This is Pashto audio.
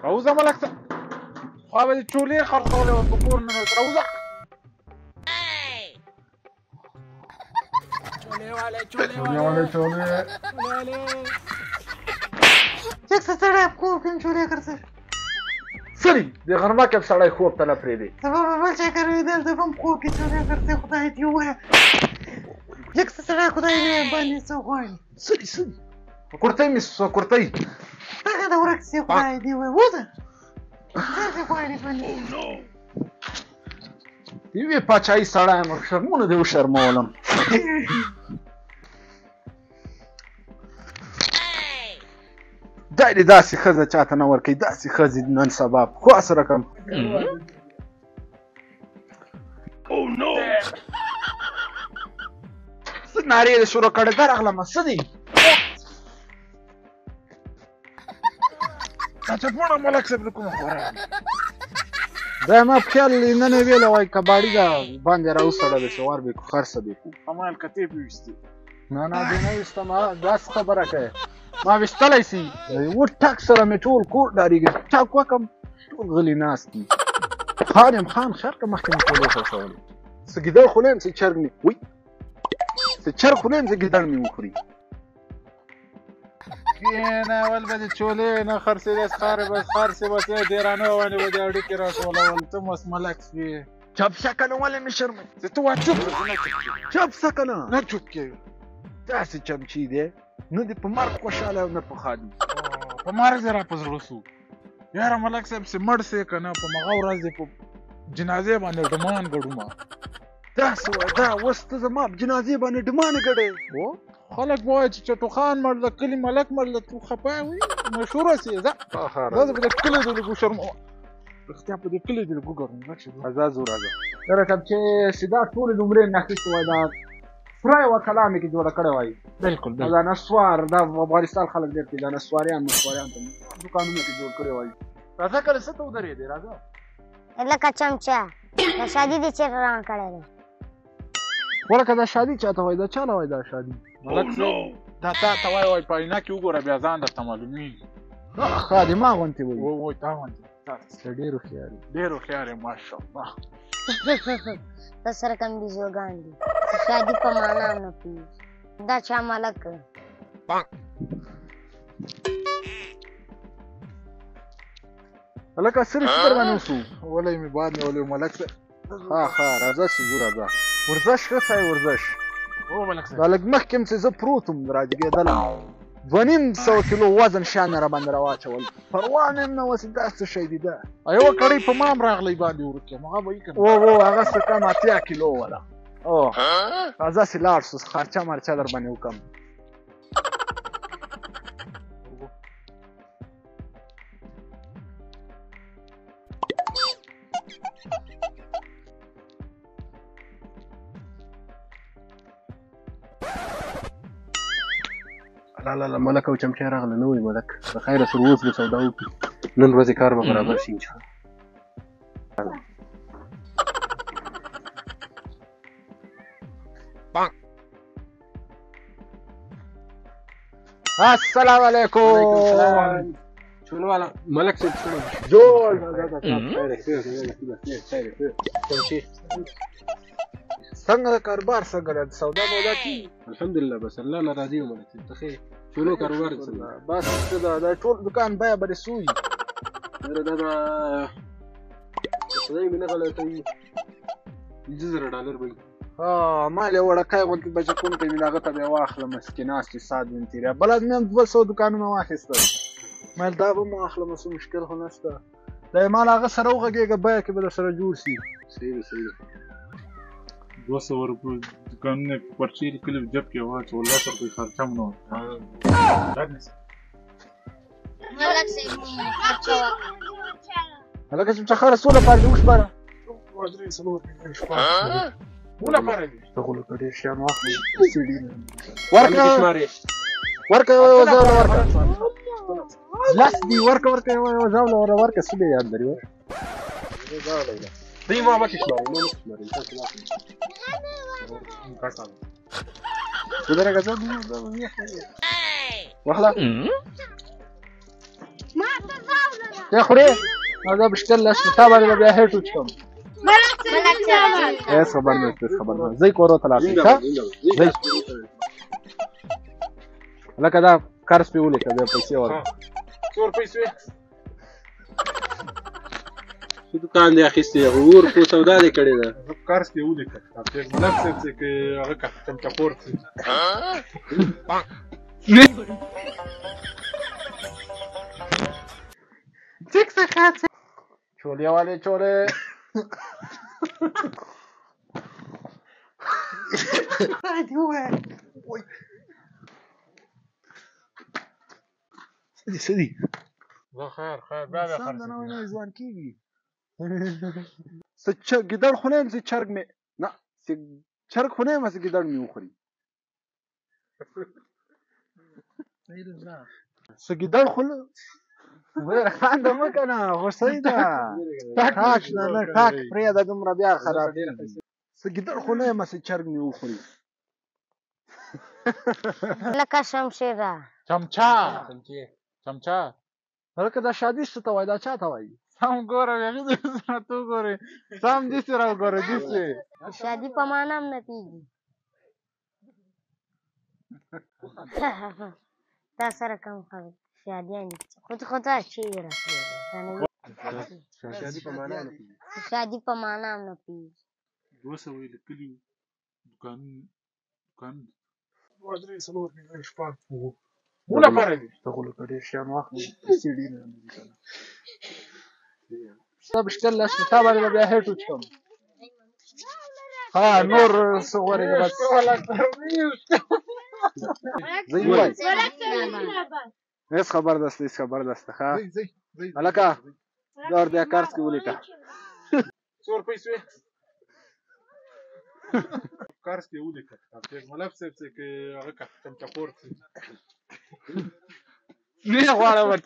راوځه ملک صاحب خوا به دې چولې خرڅولې وه په کور ننوت راوځه چولې یک څه سړی خوب کې چولې کرځي سړي د غرمه کې سړی خوب ته نه پرېږدي سبا به بل چا کروېدل زه به هم خوب کې چولې کرځي خدای دې ووایه یک څه سړی خدای دې باندې څه غواړي سړي کورتۍ مې کورتۍ هغه د ورک سي خدای دې ووایه وځه څه دې غواړي باندې یوې پاچاهي سړی یم شرمونه دې وشرمولم خدای دې داسې ښځه چاته نه ورکوي داسې ښځې نن سبا پخوا سره کم څه نارې دې شروع کړې درغلمه څه دي چټپوڼه ملک صاحب د کومه خوره دا ما په خیال نن یې ویله وایي کباړي ده باندې راوسړه د شوار به کو خرڅه به کو امال کتې ویستي نه دې نه ویسته ما داسې خبره کوې ما ویستلی سي و ټک سره مې ټول کور ډارېږي ټک وکړم ټول غلي ناست دي خان یم خان خیر که مخکې مې چولې خرڅولې څه ګیدړ خو نه یم څه چرګ مې وی څه چرګ خو نه یم څه ګیدړ مې وخوري کېنه ول به دې چولې نه خرڅېدې سخارې به خرڅې به څه ډېرانه باندې به دې اړیکې راټولول ته مو اوس ملک سوې چپ شه که نه ولې مې شرموي ته وا چپ چپ شه که نه نه چپ کېږه داسې چمچي دی نه دې په مرګ خوشحاله او نه په ښادي په مرګ دې را په زړه سو یاره ملک صاحب چې مړ سې که نه په مغه ورځ دې په جنازې باندې ډمان ګډومه داسې وایه دا اوس ته زما په جنازې باندې ډمانې ګډې خلک به وایي چې چټو خان مړ د کلي ملک مړ د تو خفه وي مشهوره سي ځه زه به د کلي د لږ وشرموه رښتیا په دې کلي د لږ وګرم راځه ځو راځه یاره که چې سیدا ټولې نمرې نه اخیستې وای دا سره یوه کلامې کې جوړه کړې وای بلکل دا نسوار دا افغانستان خلک ډېر دي دا نسواریان ته دوکانونه کې جوړ کړی وای راځه کله څه ته ودرېدې راځه لکه چمچا دا شادي دې چېرته روان کړی دی ولکه دا شادي چاته وای دا چاله وای دا شادي ملک صاحب دا تا ته وایي په عینه کې وګوره بیا ځان درته معلومېږي ښه دې ما غوندې وایي وایي تا غوندې ډېر هوښیار یې ډېر هوښیار یې ماشاءالله د سره کم بیزوګان دي شادي په معنا هم نه پوهېږي دا چا ملک هلکه سرې څه در باندې وسو ولې مې باد نیولی ملک صاحب ښه راځه چې ځو راځه ورزش ښه سړی ورزش هو ملک صاحب دا لږ مخکې م چې زه پروت وم راجګېدلم 250 کیلو وزن شیان یې راباندې راواچول پروا مې هم نه وه چې دا څه شی دي ده یوه کړۍ په ما هم راغلی باندې ورک یم هغه به یې که هغه څه کم 80 کیلو وله راځه چې لاړ شو خرچه مرچه در باندې وکړم لا ملک او چمچه راغله نه وي ملک د خیره سره اوس به سودا وکړو نن ورځې کار به برابر شي انشاءالله السلام علیکم شنو والا ملک صاحب شنو جوړ څنګه د کاروبار څنګه ده سودا مودا کی الحمدلله بس الله نه راضي یم ملک صاحب ته خیر شنو کاروبار څنګه بس دا ټول دکان بیا به سوی دا به خدای مې نه غلطوي $50,000 به ما له وړکای غونډې بچ کوم ته مې هغه ته بیا واخلم چې ناستې ساعت مې تېریا بله مې هم 200 دکانونه واخیستل ما دا به م واخلم څه مشکل خو نشته دا یې ما له هغه سره وغږېږه بیه کې به در سره جوړ شي صحیح ده صحیح ده 200 روپۍ دکانونه پرچې لیکلي په جب کې واچول 10 روپۍ خرچه هم نه وه ملک صاحب خرچه وکړه هلکه چې خره څو لپاره دې وشماره ولپاره دي ته خو لکه ډېر شیان واخلې ورکه وزاوله ورکه لس دي ورکه وزاوله ورکه څه دې یاد لري دی ما مکې شمارئ ما مکې شمارئ څه درګه څه واخله ما ته زاوله ده ته خورې نو دا بشتل لاس تا باندې به بیا هېټ وچکم ملک چامان هېڅ خبر نه هېڅ خبر نه ځئ کورو ته لاړ شئ ښه ځئ لکه دا قرض پې ولیکه بیا پیسې ورکړه څور پیسې څه دوکان دی اخیستی اور خو سودا دې کړې ده زه قرض کې ولیکه ډاکټر ملک صاحب چې کې هغه کا چمچا خور شي څک څخه چولې والے چولې خدای دې ووایه څه دي زه خیر بیا بیا انسان د نوی خرڅ نوی ځوان کېږي څه ګیدړ خو نه یم چې چرګ مې نه چې چرګ خو نه یم چې ګیدړ مې وخوري څه ګیدړ خو نه ویره خانده مه که نه خو صحیح ده ټاک نه نه ټاک پرېږده دومره بیا خراب څه ګیدړ خو نه یم چې چرګ مې وخوري لکه شمشیره چمچا هلکه دا شادي څه ته وایي دا چا ته وایي سم ګوره هغې دې سره تو ګورې سم داسې راوګوره داسې شادي په معنا هم نه پېږي تا سره کوم خبر شادیان دي خو تا چیرې راپرېږدې شادي په معنا نه پوهېږي شادي په معنا هم نه پېږي 200 یې لیکلي وو دوکان 2 3 4 5 شپږ اووه نفره دي ته خو لکه ډېر شیان واخلې پیسې ډېرې نه دي که نه دا بشتل لاس تا باندې به بیا هېټ وچکم ها نور څه غواړې بس زه یې ووایي هېڅ خبردست هېڅ خبردست ښه هلکه دا ور بیا قرض کې ولیکه څور پیسې قرض کې ولیکه ډاکټر ملک صاحب چې کې هغه کا چمچا خور شي نه غواړم ورته